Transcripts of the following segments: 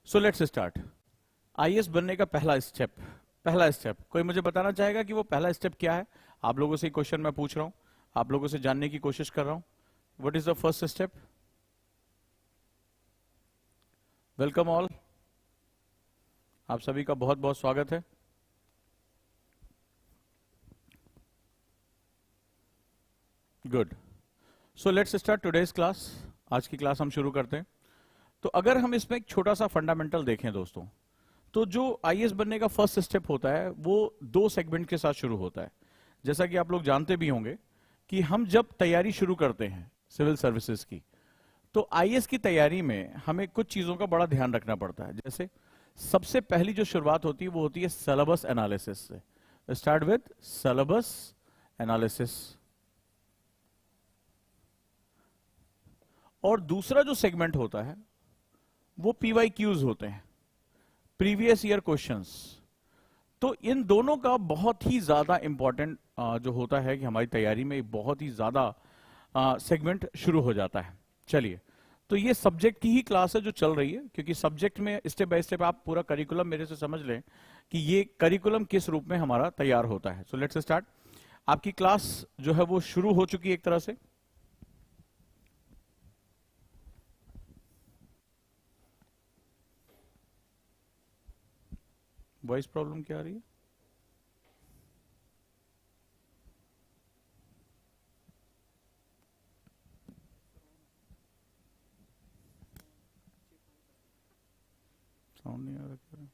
So let's start. IAS बनने का पहला स्टेप कोई मुझे बताना चाहेगा कि वो पहला स्टेप क्या है? आप लोगों से क्वेश्चन मैं पूछ रहा हूं, आप लोगों से जानने की कोशिश कर रहा हूं। What is the first step? Welcome all, आप सभी का बहुत बहुत स्वागत है। Good. So let's start today's class. आज की क्लास हम शुरू करते हैं। तो अगर हम इसमें एक छोटा सा फंडामेंटल देखें दोस्तों, तो जो आईएएस बनने का फर्स्ट स्टेप होता है वो दो सेगमेंट के साथ शुरू होता है। जैसा कि आप लोग जानते भी होंगे कि हम जब तैयारी शुरू करते हैं सिविल सर्विसेज की, तो आईएएस की तैयारी में हमें कुछ चीजों का बड़ा ध्यान रखना पड़ता है। जैसे सबसे पहली जो शुरुआत होती है वो होती है सिलेबस एनालिसिस से। Start with syllabus analysis. और दूसरा जो सेगमेंट होता है वो पीवाईक्यूज होते हैं, प्रीवियस ईयर क्वेश्चंस। तो इन दोनों का बहुत ही ज्यादा इंपॉर्टेंट जो होता है कि हमारी तैयारी में बहुत ही ज्यादा सेगमेंट शुरू हो जाता है। चलिए, तो ये सब्जेक्ट की ही क्लास है जो चल रही है, क्योंकि सब्जेक्ट में स्टेप बाय स्टेप आप पूरा करिकुलम मेरे से समझ लें कि ये करिकुलम किस रूप में हमारा तैयार होता है। So let's start. आपकी क्लास जो है वो शुरू हो चुकी है एक तरह से। वॉइस प्रॉब्लम क्या आ रही है? साउंड नहीं आ रहा क्या?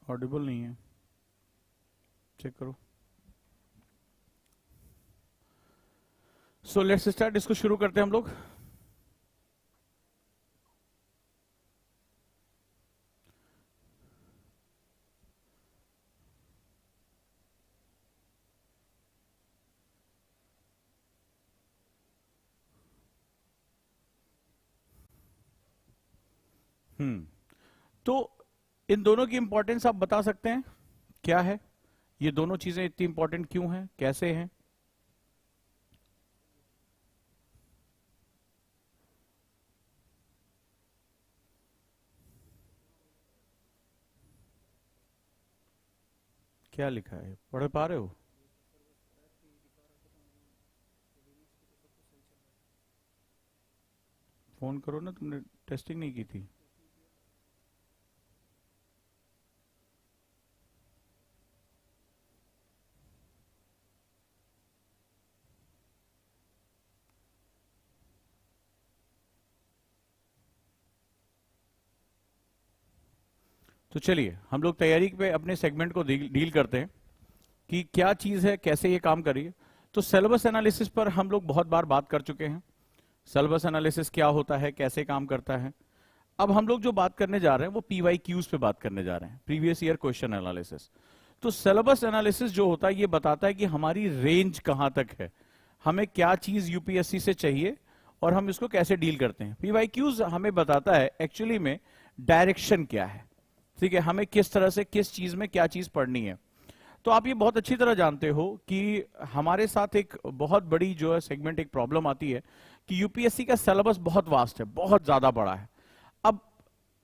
ऑडिबल नहीं है, चेक करो। सो लेट्स स्टार्ट, इसको शुरू करते हैं हम लोग। तो इन दोनों की इंपॉर्टेंस आप बता सकते हैं क्या है? ये दोनों चीजें इतनी इंपॉर्टेंट क्यों हैं, कैसे हैं? क्या लिखा है, पढ़ पा रहे हो? फोन करो ना, तुमने टेस्टिंग नहीं की थी? तो चलिए हम लोग तैयारी पे अपने सेगमेंट को डील करते हैं कि क्या चीज है, कैसे ये काम करिए। तो सिलेबस एनालिसिस पर हम लोग बहुत बार बात कर चुके हैं। सिलेबस एनालिसिस क्या होता है, कैसे काम करता है। अब हम लोग जो बात करने जा रहे हैं वो पीवाईक्यूज पे बात करने जा रहे हैं, प्रीवियस ईयर क्वेश्चन एनालिसिस। तो सिलेबस एनालिसिस जो होता है ये बताता है कि हमारी रेंज कहां तक है, हमें क्या चीज यूपीएससी से चाहिए और हम इसको कैसे डील करते हैं। पीवाईक्यूज हमें बताता है एक्चुअली में डायरेक्शन क्या है, ठीक है, हमें किस तरह से किस चीज में क्या चीज पढ़नी है। तो आप ये बहुत अच्छी तरह जानते हो कि हमारे साथ एक बहुत बड़ी जो है सेगमेंट एक प्रॉब्लम आती है कि यूपीएससी का सिलेबस बहुत वास्ट है, बहुत ज्यादा बड़ा है। अब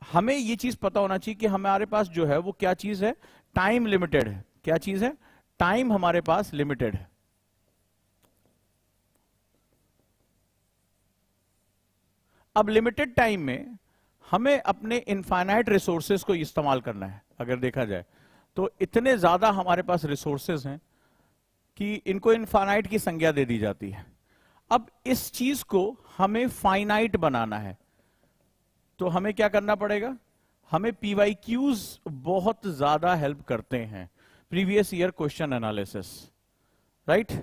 हमें ये चीज पता होना चाहिए कि हमारे पास जो है वो क्या चीज है, टाइम लिमिटेड है। क्या चीज है? टाइम हमारे पास लिमिटेड है। अब लिमिटेड टाइम में हमें अपने इनफाइनाइट रिसोर्सेज को इस्तेमाल करना है। अगर देखा जाए तो इतने ज्यादा हमारे पास रिसोर्सेज हैं कि इनको इनफाइनाइट की संज्ञा दे दी जाती है। अब इस चीज को हमें फाइनाइट बनाना है, तो हमें क्या करना पड़ेगा? हमें पीवाईक्यूज बहुत ज्यादा हेल्प करते हैं, previous year question analysis, right?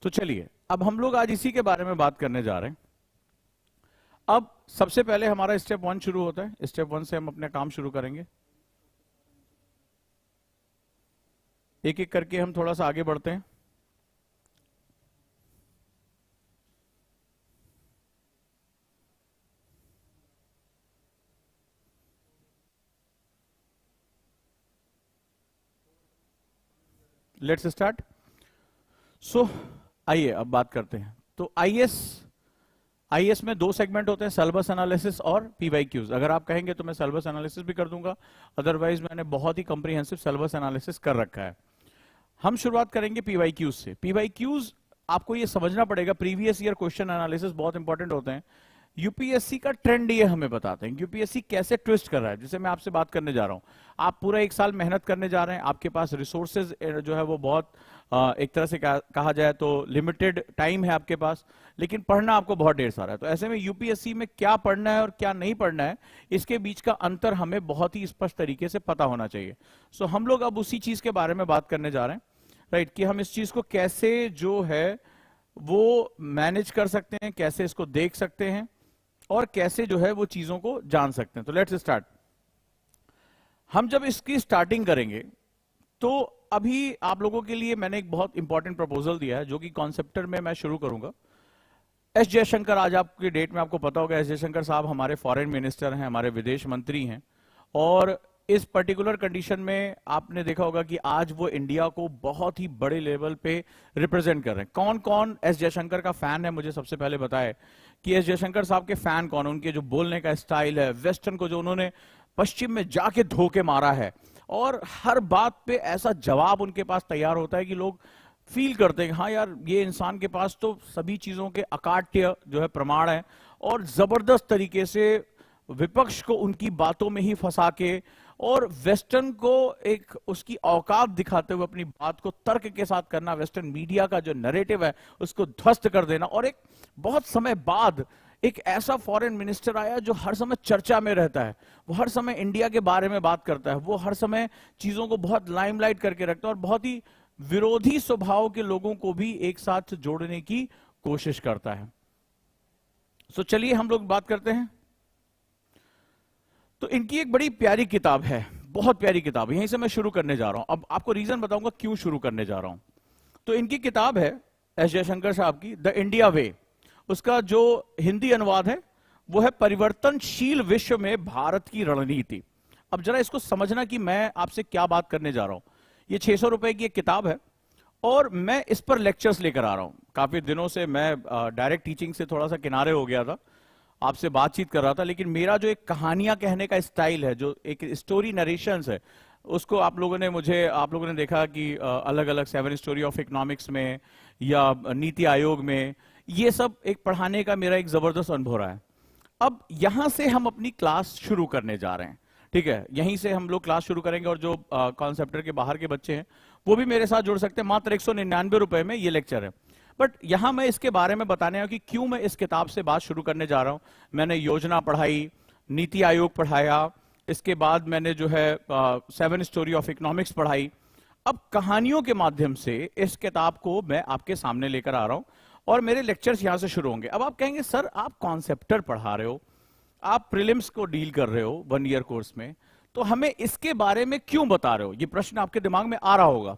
तो चलिए अब हम लोग आज इसी के बारे में बात करने जा रहे हैं। अब सबसे पहले हमारा स्टेप 1 शुरू होता है। स्टेप 1 से हम अपना काम शुरू करेंगे। एक एक करके हम थोड़ा सा आगे बढ़ते हैं। Let's start. सो आइए अब बात करते हैं। तो आईएएस में 2 सेगमेंट होते हैं, सिलेबस एनालिसिस और पीवाईक्यूज। अगर आप कहेंगे तो मैं सिलेबस एनालिसिस भी कर दूंगा, अदरवाइज मैंने बहुत ही कॉम्प्रिहेंसिव सिलेबस एनालिसिस कर रखा है। हम शुरुआत करेंगे पीवाईक्यूज से। पीवाईक्यूज आपको ये समझना पड़ेगा, प्रीवियस ईयर क्वेश्चन एनालिसिस बहुत इंपॉर्टेंट होते हैं। यूपीएससी का ट्रेंड ये हमें बताते हैं, यूपीएससी कैसे ट्विस्ट कर रहा है, जिसे मैं आपसे बात करने जा रहा हूं। आप पूरा 1 साल मेहनत करने जा रहे हैं, आपके पास रिसोर्सेज जो है वो बहुत एक तरह से कहा जाए तो लिमिटेड टाइम है आपके पास, लेकिन पढ़ना आपको बहुत ढेर सारा है। तो ऐसे में यूपीएससी में क्या पढ़ना है और क्या नहीं पढ़ना है, इसके बीच का अंतर हमें बहुत ही स्पष्ट तरीके से पता होना चाहिए। सो हम लोग अब उसी चीज के बारे में बात करने जा रहे हैं, राइट, कि हम इस चीज को कैसे जो है वो मैनेज कर सकते हैं, कैसे इसको देख सकते हैं और कैसे जो है वो चीजों को जान सकते हैं। तो लेट्स स्टार्ट। हम जब इसकी स्टार्टिंग करेंगे तो अभी आप लोगों के लिए मैंने एक बहुत इंपॉर्टेंट प्रपोजल दिया है, जो कि कॉन्सेप्टर में मैं शुरू करूंगा। एस जयशंकर, आज आपकी डेट में आपको पता होगा, एस जयशंकर साहब हमारे फॉरेन मिनिस्टर हैं, हमारे विदेश मंत्री हैं, और इस पर्टिकुलर कंडीशन में आपने देखा होगा कि आज वो इंडिया को बहुत ही बड़े लेवल पे रिप्रेजेंट कर रहे हैं। कौन कौन एस जयशंकर का फैन है, मुझे सबसे पहले बताए कि एस जयशंकर साहब के फैन कौन, उनके जो बोलने का स्टाइल है, वेस्टर्न को जो उन्होंने पश्चिम में जाके धोके मारा है, और हर बात पे ऐसा जवाब उनके पास तैयार होता है कि लोग फील करते हैं हाँ यार, ये इंसान के पास तो सभी चीजों के अकाट्य जो है प्रमाण है, और जबरदस्त तरीके से विपक्ष को उनकी बातों में ही फंसा के और वेस्टर्न को एक उसकी औकात दिखाते हुए अपनी बात को तर्क के साथ करना, वेस्टर्न मीडिया का जो नैरेटिव है उसको ध्वस्त कर देना। और एक बहुत समय बाद एक ऐसा फॉरेन मिनिस्टर आया जो हर समय चर्चा में रहता है, वो हर समय इंडिया के बारे में बात करता है, वो हर समय चीजों को बहुत लाइमलाइट करके रखता है और बहुत ही विरोधी स्वभाव के लोगों को भी एक साथ जोड़ने की कोशिश करता है। सो चलिए हम लोग बात करते हैं। तो इनकी एक बड़ी प्यारी किताब है, बहुत प्यारी किताब है, यहीं से मैं शुरू करने जा रहा हूं। अब आपको रीजन बताऊंगा क्यों शुरू करने जा रहा हूं। तो इनकी किताब है एस जयशंकर साहब की, द इंडिया वे। उसका जो हिंदी अनुवाद है वो है परिवर्तनशील विश्व में भारत की रणनीति। अब जरा इसको समझना कि मैं आपसे क्या बात करने जा रहा हूं। ये 600 रुपए की एक किताब है और मैं इस पर लेक्चर्स लेकर आ रहा हूं। काफी दिनों से मैं डायरेक्ट टीचिंग से थोड़ा सा किनारे हो गया था, आपसे बातचीत कर रहा था, लेकिन मेरा जो एक कहानियां कहने का स्टाइल है, जो एक स्टोरी नरेशंस है, उसको आप लोगों ने देखा कि अलग अलग 7 स्टोरी ऑफ इकोनॉमिक्स में या नीति आयोग में, ये सब एक पढ़ाने का मेरा एक जबरदस्त अनुभव रहा है। अब यहां से हम अपनी क्लास शुरू करने जा रहे हैं, ठीक है, यहीं से हम लोग क्लास शुरू करेंगे और जो कॉन्सेप्टर के बाहर के बच्चे हैं वो भी मेरे साथ जुड़ सकते हैं। मात्र 199 रुपए में ये लेक्चर है। बट यहां मैं इसके बारे में बताने कि क्यों मैं इस किताब से बात शुरू करने जा रहा हूं। मैंने योजना पढ़ाई, नीति आयोग पढ़ाया, इसके बाद मैंने जो है 7 स्टोरी ऑफ इकोनॉमिक्स पढ़ाई। अब कहानियों के माध्यम से इस किताब को मैं आपके सामने लेकर आ रहा हूं और मेरे लेक्चर्स यहां से शुरू होंगे। अब आप कहेंगे सर आप कॉन्सेप्टर पढ़ा रहे हो, आप प्रीलिम्स को डील कर रहे हो 1 ईयर कोर्स में, तो हमें इसके बारे में क्यों बता रहे हो। ये प्रश्न आपके दिमाग में आ रहा होगा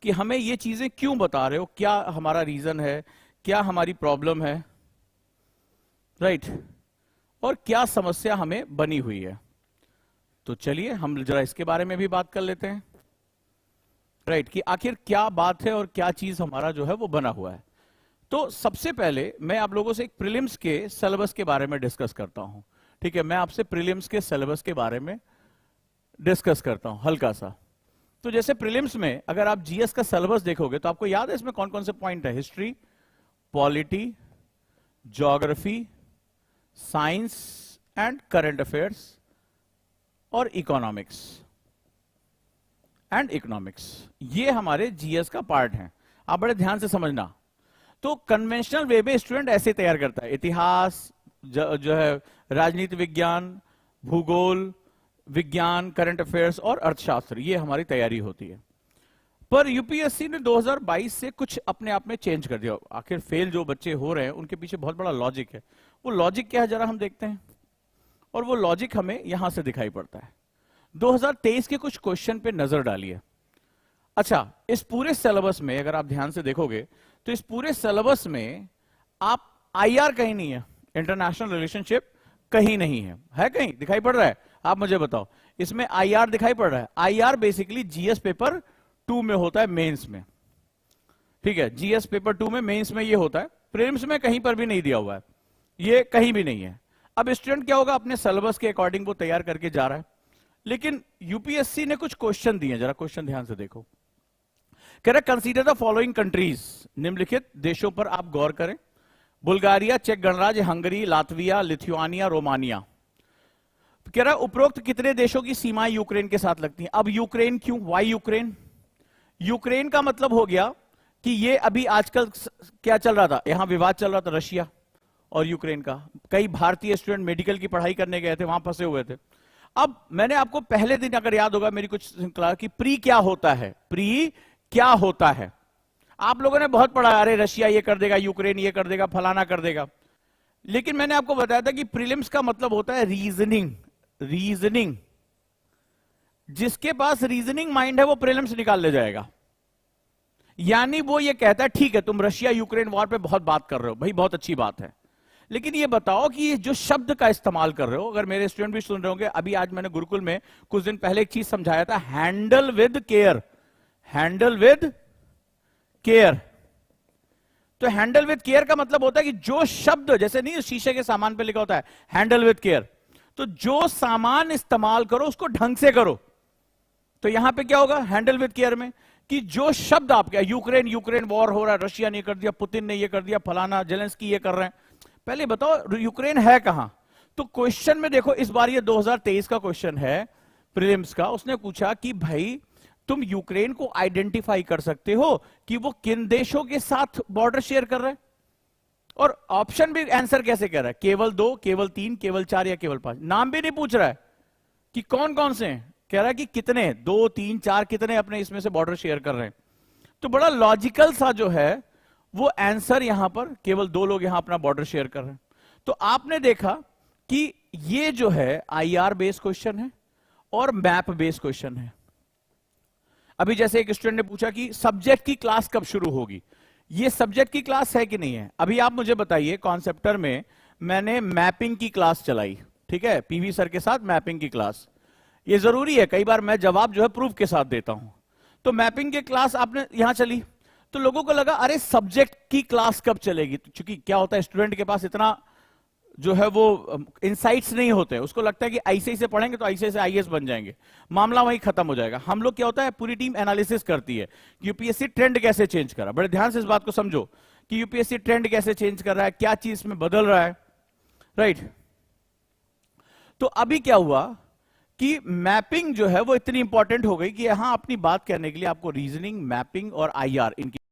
कि हमें ये चीजें क्यों बता रहे हो, क्या हमारा रीजन है, क्या हमारी प्रॉब्लम है, राइट, और क्या समस्या हमें बनी हुई है। तो चलिए हम जरा इसके बारे में भी बात कर लेते हैं, राइट, कि आखिर क्या बात है और क्या चीज हमारा जो है वो बना हुआ है। तो सबसे पहले मैं आप लोगों से एक प्रीलिम्स के सिलेबस के बारे में डिस्कस करता हूं, ठीक है, मैं आपसे प्रीलिम्स के सिलेबस के बारे में डिस्कस करता हूं हल्का सा। तो जैसे प्रीलिम्स में अगर आप जीएस का सिलेबस देखोगे तो आपको याद है इसमें कौन कौन से पॉइंट है। History, polity, geography, science and current affairs और इकोनॉमिक्स एंड इकोनॉमिक्स, ये हमारे जीएस का पार्ट है। आप बड़े ध्यान से समझना। तो कन्वेंशनल वे में स्टूडेंट ऐसे तैयार करता है, इतिहास जो है, राजनीति विज्ञान, भूगोल विज्ञान, करंट अफेयर्स और अर्थशास्त्र, ये हमारी तैयारी होती है। पर यूपीएससी ने 2022 से कुछ अपने आप में चेंज कर दिया। आखिर फेल जो बच्चे हो रहे हैं उनके पीछे बहुत बड़ा लॉजिक है। वो लॉजिक क्या है जरा हम देखते हैं, और वो लॉजिक हमें यहां से दिखाई पड़ता है। 2023 के कुछ क्वेश्चन पे नजर डालिए। अच्छा, इस पूरे सिलेबस में अगर आप ध्यान से देखोगे तो इस पूरे सिलेबस में आप आईआर कहीं नहीं है, इंटरनेशनल रिलेशनशिप कहीं नहीं है कहीं दिखाई पड़ रहा है? आप मुझे बताओ, इसमें आईआर दिखाई पड़ रहा है? आईआर बेसिकली जीएस पेपर 2 में होता है, मेंस में, ठीक है? जीएस पेपर 2 में, मेंस में ये होता है, प्रीलिम्स में कहीं पर भी नहीं दिया हुआ है, ये कहीं भी नहीं है। अब स्टूडेंट क्या होगा, अपने सिलेबस के अकॉर्डिंग वो तैयार करके जा रहा है, लेकिन यूपीएससी ने कुछ क्वेश्चन दिए, जरा क्वेश्चन ध्यान से देखो। कह रहा कंसीडर द फॉलोइंग कंट्रीज, निम्नलिखित देशों पर आप गौर करें। बुल्गारिया, चेक गणराज्य, हंगरी, लातविया, लिथुआनिया, रोमानिया। कह रहा उपरोक्त कितने देशों की सीमाएं यूक्रेन के साथ लगती हैं? अब यूक्रेन क्यों, वाई यूक्रेन? यूक्रेन का मतलब हो गया कि ये अभी आजकल क्या चल रहा था, यहां विवाद चल रहा था रशिया और यूक्रेन का। कई भारतीय स्टूडेंट मेडिकल की पढ़ाई करने गए थे, वहां फंसे हुए थे। अब मैंने आपको पहले दिन, अगर याद होगा मेरी कुछ श्रृंखला, कि प्री क्या होता है, प्री क्या होता है, आप लोगों ने बहुत पढ़ा, अरे रशिया ये कर देगा, यूक्रेन ये कर देगा, फलाना कर देगा। लेकिन मैंने आपको बताया था कि प्रीलिम्स का मतलब होता है रीजनिंग। रीजनिंग, जिसके पास रीजनिंग माइंड है वो प्रीलिम्स निकाल ले जाएगा। यानी वो ये कहता है ठीक है तुम रशिया यूक्रेन वॉर पे बहुत बात कर रहे हो, भाई बहुत अच्छी बात है, लेकिन ये बताओ कि ये जो शब्द का इस्तेमाल कर रहे हो, अगर मेरे स्टूडेंट भी सुन रहे होंगे, अभी आज मैंने गुरुकुल में कुछ दिन पहले एक चीज समझाया था, handle with care. Handle with care, तो हैंडल विद केयर का मतलब होता है कि जो शब्द, जैसे नहीं शीशे के सामान पे लिखा होता है हैंडल विद केयर, तो जो सामान इस्तेमाल करो उसको ढंग से करो। तो यहां पे क्या होगा हैंडल विद केयर में, कि जो शब्द आपके, यूक्रेन यूक्रेन वॉर हो रहा है, रशिया ने कर दिया, पुतिन ने ये कर दिया, फलाना जेलेंस्की ये कर रहे हैं, पहले बताओ यूक्रेन है कहां? तो क्वेश्चन में देखो, इस बार ये 2023 का क्वेश्चन है प्रीलिम्स का, उसने पूछा कि भाई तुम यूक्रेन को आइडेंटिफाई कर सकते हो कि वो किन देशों के साथ बॉर्डर शेयर कर रहे हैं? और ऑप्शन भी आंसर कैसे कर रहा है, केवल 2, केवल 3, केवल 4 या केवल 5? नाम भी नहीं पूछ रहा है कि कौन कौन से हैं, कह रहा है कि कितने, 2, 3, 4 कितने अपने इसमें से बॉर्डर शेयर कर रहे हैं। तो बड़ा लॉजिकल सा जो है वो आंसर, यहां पर केवल 2 लोग यहां अपना बॉर्डर शेयर कर रहे हैं। तो आपने देखा कि ये जो है आईआर बेस्ड क्वेश्चन है और मैप बेस्ड क्वेश्चन है। अभी जैसे एक स्टूडेंट ने पूछा कि सब्जेक्ट की क्लास कब शुरू होगी, ये सब्जेक्ट की क्लास है कि नहीं है? अभी आप मुझे बताइए, कॉन्सेप्टर में मैंने मैपिंग की क्लास चलाई, ठीक है, पीवी सर के साथ मैपिंग की क्लास, ये जरूरी है, कई बार मैं जवाब जो है प्रूफ के साथ देता हूं। तो मैपिंग की क्लास आपने यहां चली, तो लोगों को लगा अरे सब्जेक्ट की क्लास कब चलेगी, तो चूंकि क्या होता है स्टूडेंट के पास इतना जो है वो इनसाइट्स नहीं होते, उसको लगता है कि ऐसे से पढ़ेंगे तो ऐसे से आईएएस बन जाएंगे, मामला वहीं खत्म हो जाएगा। हम लोग क्या होता है, पूरी टीम एनालिसिस करती है, यूपीएससी ट्रेंड कैसे चेंज कर रहा है। बड़े ध्यान से इस बात को समझो कि यूपीएससी ट्रेंड कैसे चेंज कर रहा है, क्या चीज में बदल रहा है, राइट? तो अभी क्या हुआ कि मैपिंग जो है वो इतनी इंपॉर्टेंट हो गई कि यहां अपनी बात करने के लिए आपको रीजनिंग, मैपिंग और आईआर, इनकी